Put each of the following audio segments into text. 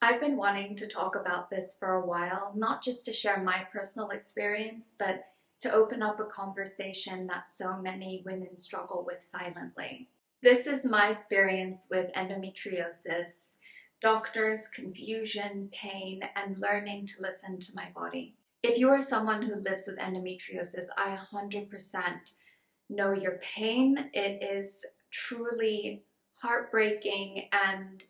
I've been wanting to talk about this for a while, not just to share my personal experience, but to open up a conversation that so many women struggle with silently. This is my experience with endometriosis, doctors, confusion, pain, and learning to listen to my body. If you are someone who lives with endometriosis, I 100% know your pain. It is truly heartbreaking and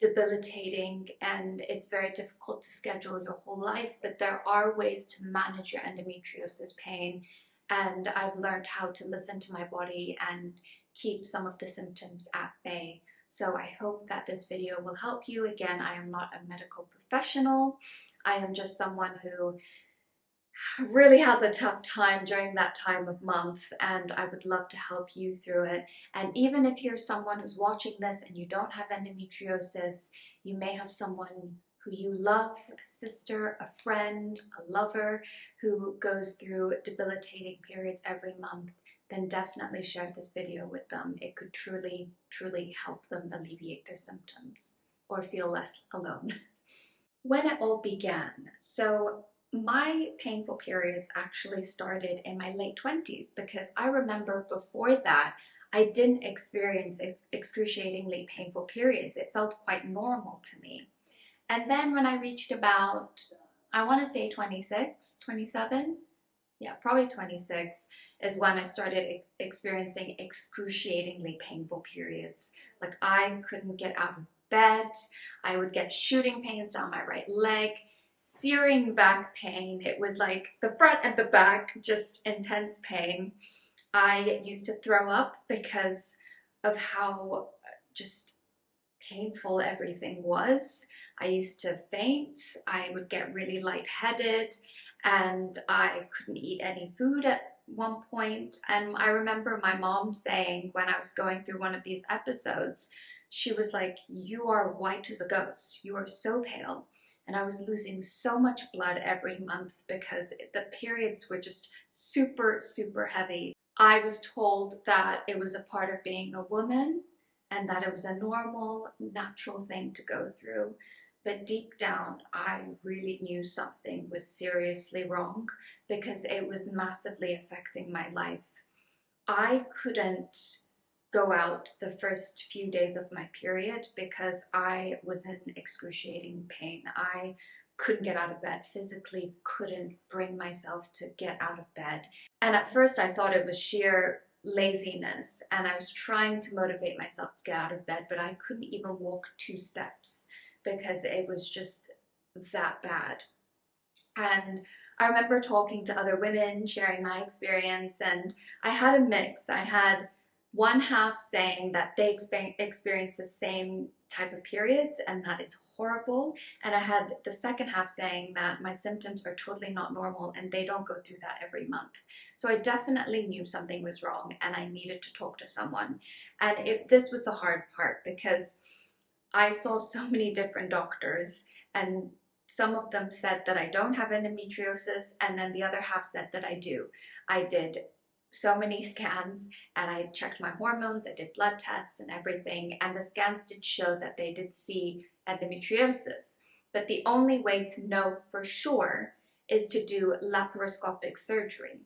debilitating, and it's very difficult to schedule your whole life, but there are ways to manage your endometriosis pain, and I've learned how to listen to my body and keep some of the symptoms at bay. So I hope that this video will help you. Again, I am not a medical professional. I am just someone who really has a tough time during that time of month, and I would love to help you through it. And even if you're someone who's watching this and you don't have endometriosis, you may have someone who you love, a sister, a friend, a lover, who goes through debilitating periods every month, then definitely share this video with them. It could truly, truly help them alleviate their symptoms or feel less alone. When it all began, so my painful periods actually started in my late 20s, because I remember before that I didn't experience excruciatingly painful periods. It felt quite normal to me. And then when I reached about, I want to say 26, 27, yeah, probably 26, is when I started experiencing excruciatingly painful periods. Like, I couldn't get out of bed. I would get shooting pains down my right leg, searing back pain. It was like the front and the back, just intense pain. I used to throw up because of how just painful everything was. I used to faint. I would get really lightheaded, and I couldn't eat any food at one point. And I remember my mom saying, when I was going through one of these episodes, she was like, "You are white as a ghost. You are so pale." And I was losing so much blood every month because the periods were just super, super heavy. I was told that it was a part of being a woman and that it was a normal, natural thing to go through. But deep down, I really knew something was seriously wrong, because it was massively affecting my life. I couldn't go out the first few days of my period because I was in excruciating pain. I couldn't get out of bed, physically couldn't bring myself to get out of bed. And at first I thought it was sheer laziness, and I was trying to motivate myself to get out of bed, but I couldn't even walk 2 steps because it was just that bad. And I remember talking to other women, sharing my experience, and I had a mix. I had one half saying that they experience the same type of periods and that it's horrible, and I had the second half saying that my symptoms are totally not normal and they don't go through that every month. So I definitely knew something was wrong and I needed to talk to someone. And this was the hard part, because I saw so many different doctors, and some of them said that I don't have endometriosis, and then the other half said that I do. I did so many scans, and I checked my hormones, I did blood tests and everything, and the scans did show that they did see endometriosis. But the only way to know for sure is to do laparoscopic surgery.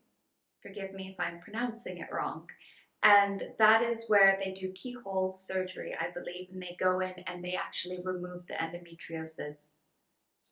Forgive me if I'm pronouncing it wrong. And that is where they do keyhole surgery, I believe, and they go in and they actually remove the endometriosis.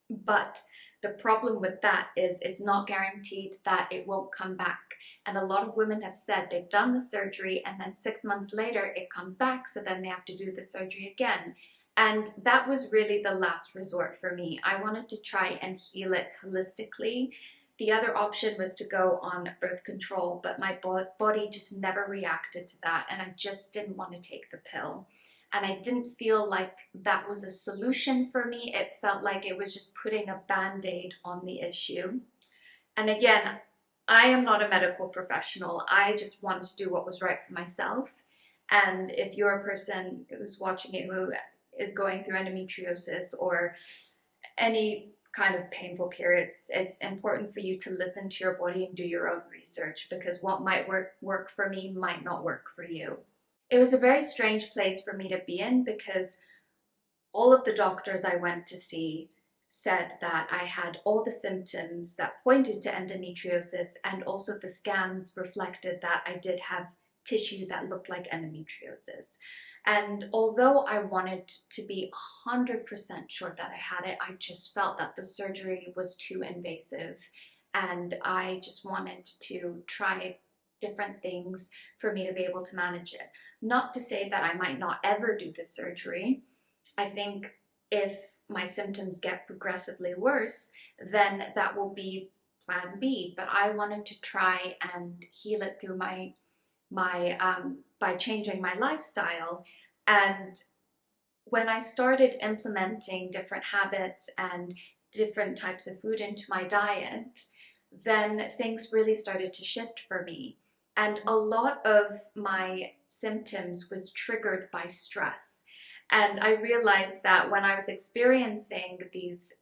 But the problem with that is it's not guaranteed that it won't come back. And a lot of women have said they've done the surgery and then 6 months later it comes back, so then they have to do the surgery again. And that was really the last resort for me. I wanted to try and heal it holistically. The other option was to go on birth control, but my body just never reacted to that, and I just didn't want to take the pill. And I didn't feel like that was a solution for me. It felt like it was just putting a band-aid on the issue. And again, I am not a medical professional. I just wanted to do what was right for myself. And if you're a person who's watching it who is going through endometriosis or any kind of painful periods, it's important for you to listen to your body and do your own research, because what might work for me might not work for you. It was a very strange place for me to be in, because All of the doctors I went to see said that I had all the symptoms that pointed to endometriosis, and also the scans reflected that I did have tissue that looked like endometriosis. And although I wanted to be 100% sure that I had it, I just felt that the surgery was too invasive, and I just wanted to try different things for me to be able to manage it. Not to say that I might not ever do the surgery. I think if my symptoms get progressively worse, then that will be plan B. But I wanted to try and heal it through by changing my lifestyle. And when I started implementing different habits and different types of food into my diet, then things really started to shift for me. And a lot of my symptoms was triggered by stress. And I realized that when I was experiencing these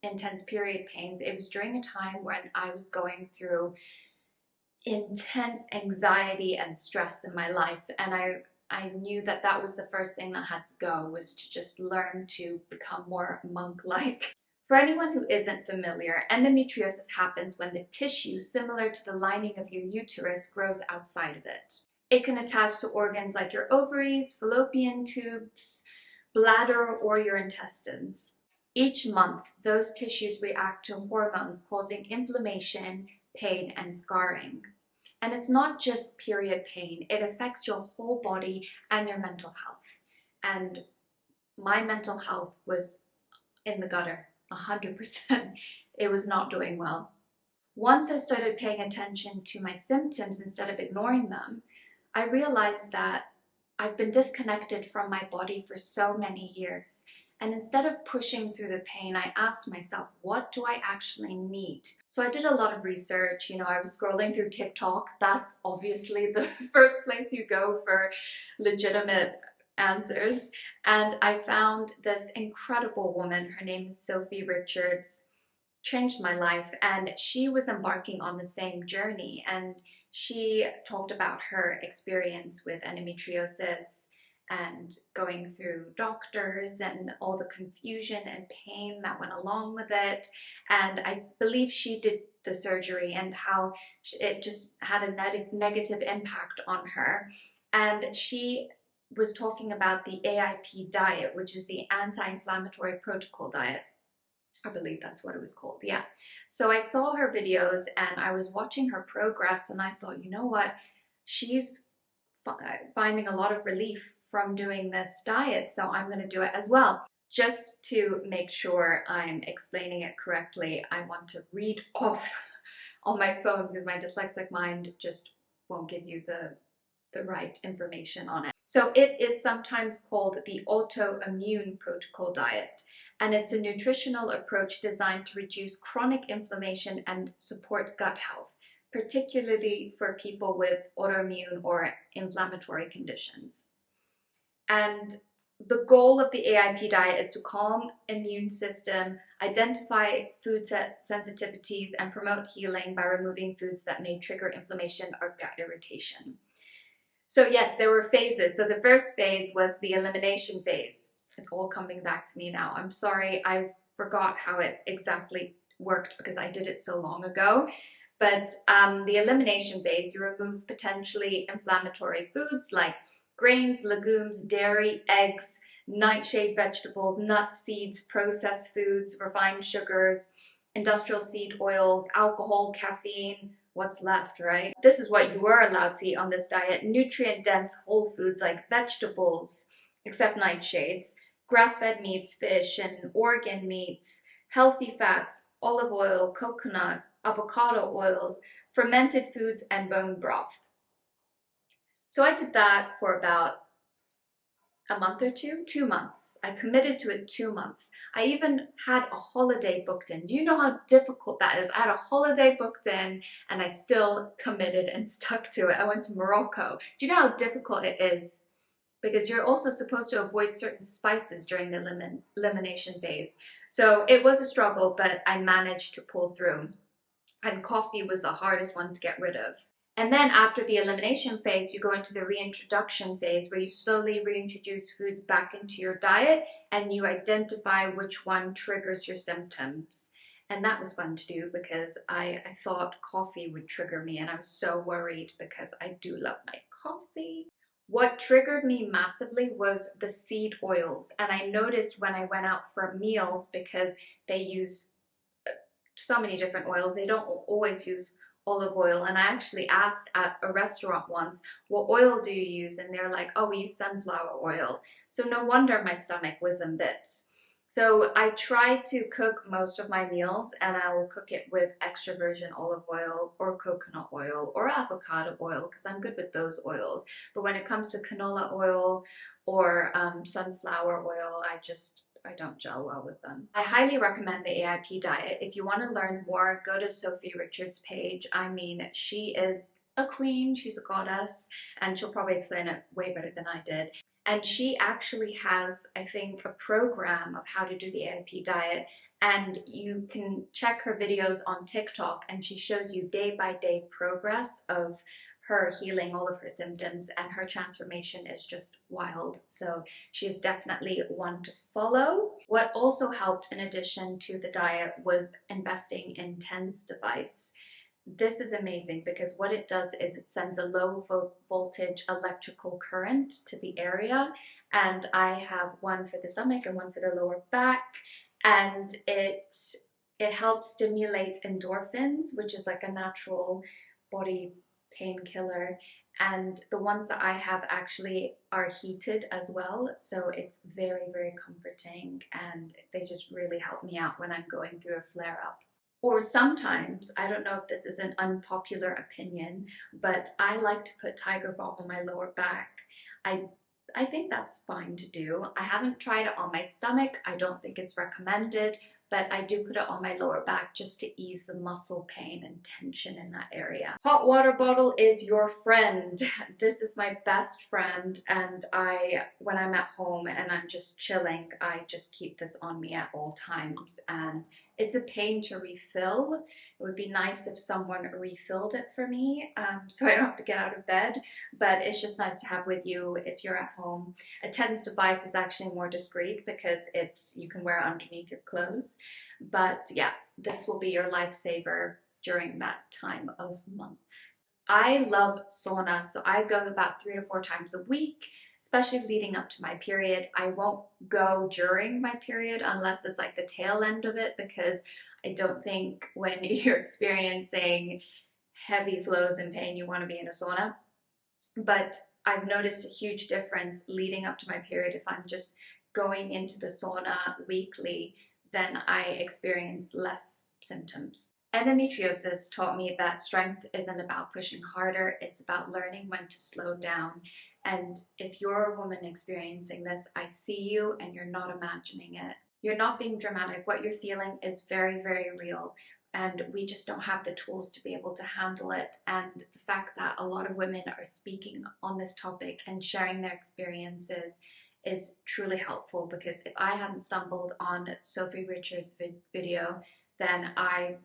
intense period pains, it was during a time when I was going through intense anxiety and stress in my life. And I knew that that was the first thing that had to go, was to just learn to become more monk-like. For anyone who isn't familiar, endometriosis happens when the tissue similar to the lining of your uterus grows outside of it. It can attach to organs like your ovaries, fallopian tubes, bladder, or your intestines. Each month, those tissues react to hormones causing inflammation, pain, and scarring. And it's not just period pain, it affects your whole body and your mental health. And my mental health was in the gutter, 100%. It was not doing well. Once I started paying attention to my symptoms instead of ignoring them, I realized that I've been disconnected from my body for so many years. And instead of pushing through the pain, I asked myself, what do I actually need? So I did a lot of research. I was scrolling through TikTok. That's obviously the first place you go for legitimate answers. And I found this incredible woman. Her name is Sophie Richards. Changed my life, and she was embarking on the same journey, and she talked about her experience with endometriosis and going through doctors and all the confusion and pain that went along with it. And I believe she did the surgery and how it just had a negative impact on her. And she was talking about the AIP diet, which is the anti-inflammatory protocol diet. I believe that's what it was called, yeah. So I saw her videos and I was watching her progress, and I thought, you know what, she's finding a lot of relief from doing this diet, so I'm going to do it as well. Just to make sure I'm explaining it correctly, I want to read off on my phone because my dyslexic mind just won't give you the right information on it. So it is sometimes called the autoimmune protocol diet, and it's a nutritional approach designed to reduce chronic inflammation and support gut health, particularly for people with autoimmune or inflammatory conditions. And the goal of the AIP diet is to calm immune system, identify food sensitivities, and promote healing by removing foods that may trigger inflammation or gut irritation. So yes, there were phases. So the first phase was the elimination phase. It's all coming back to me now. I'm sorry, I forgot how it exactly worked because I did it so long ago. But the elimination phase, you remove potentially inflammatory foods like grains, legumes, dairy, eggs, nightshade vegetables, nuts, seeds, processed foods, refined sugars, industrial seed oils, alcohol, caffeine. What's left, right? This is what you are allowed to eat on this diet. Nutrient-dense whole foods like vegetables, except nightshades, grass-fed meats, fish, and organ meats, healthy fats, olive oil, coconut, avocado oils, fermented foods, and bone broth. So I did that for about a month or 2 months. I committed to it 2 months. I even had a holiday booked in. Do you know how difficult that is? I had a holiday booked in and I still committed and stuck to it. I went to Morocco. Do you know how difficult it is? Because you're also supposed to avoid certain spices during the elimination phase. So it was a struggle, but I managed to pull through. And coffee was the hardest one to get rid of. And then after the elimination phase, you go into the reintroduction phase where you slowly reintroduce foods back into your diet and you identify which one triggers your symptoms. And that was fun to do because I thought coffee would trigger me, and I was so worried because I do love my coffee. What triggered me massively was the seed oils. And I noticed when I went out for meals, because they use so many different oils, they don't always use olive oil. And I actually asked at a restaurant once, what oil do you use? And they're like, oh, we use sunflower oil. So no wonder my stomach was in bits. So I try to cook most of my meals, and I will cook it with extra virgin olive oil or coconut oil or avocado oil because I'm good with those oils. But when it comes to canola oil or sunflower oil, I don't gel well with them. I highly recommend the AIP diet. If you want to learn more, go to Sophie Richards' page. I mean, she is a queen, she's a goddess, and she'll probably explain it way better than I did. And she actually has, I think, a program of how to do the AIP diet, and you can check her videos on TikTok, and she shows you day-by-day progress of her healing all of her symptoms, and her transformation is just wild. So she is definitely one to follow. What also helped in addition to the diet was investing in TENS device. This is amazing because what it does is it sends a low voltage electrical current to the area, and I have one for the stomach and one for the lower back, and it helps stimulate endorphins, which is like a natural body painkiller, and the ones that I have actually are heated as well, so it's very, very comforting, and they just really help me out when I'm going through a flare-up. Or sometimes, I don't know if this is an unpopular opinion, but I like to put Tiger Balm on my lower back. I think that's fine to do. I haven't tried it on my stomach. I don't think it's recommended, but I do put it on my lower back just to ease the muscle pain and tension in that area. Hot water bottle is your friend. This is my best friend, and when I'm at home and I'm just chilling, I just keep this on me at all times, and it's a pain to refill. It would be nice if someone refilled it for me, so I don't have to get out of bed, but it's just nice to have with you if you're at home. A TENS device is actually more discreet because you can wear it underneath your clothes. But yeah, this will be your lifesaver during that time of month. I love sauna, so I go about 3 to 4 times a week, especially leading up to my period. I won't go during my period unless it's like the tail end of it, because I don't think when you're experiencing heavy flows and pain, you want to be in a sauna. But I've noticed a huge difference leading up to my period. If I'm just going into the sauna weekly, then I experience less symptoms. Endometriosis taught me that strength isn't about pushing harder, it's about learning when to slow down. And if you're a woman experiencing this, I see you and you're not imagining it. You're not being dramatic. What you're feeling is very, very real. And we just don't have the tools to be able to handle it. And the fact that a lot of women are speaking on this topic and sharing their experiences is truly helpful, because if I hadn't stumbled on Sophie Richards' video, then I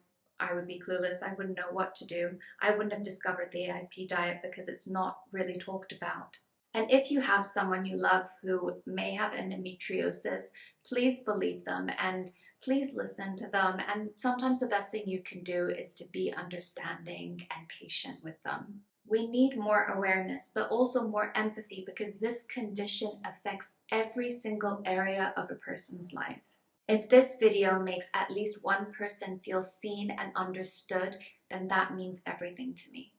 would be clueless. I wouldn't know what to do. I wouldn't have discovered the AIP diet because it's not really talked about. And if you have someone you love who may have endometriosis, please believe them and please listen to them. And sometimes the best thing you can do is to be understanding and patient with them. We need more awareness, but also more empathy, because this condition affects every single area of a person's life. If this video makes at least one person feel seen and understood, then that means everything to me.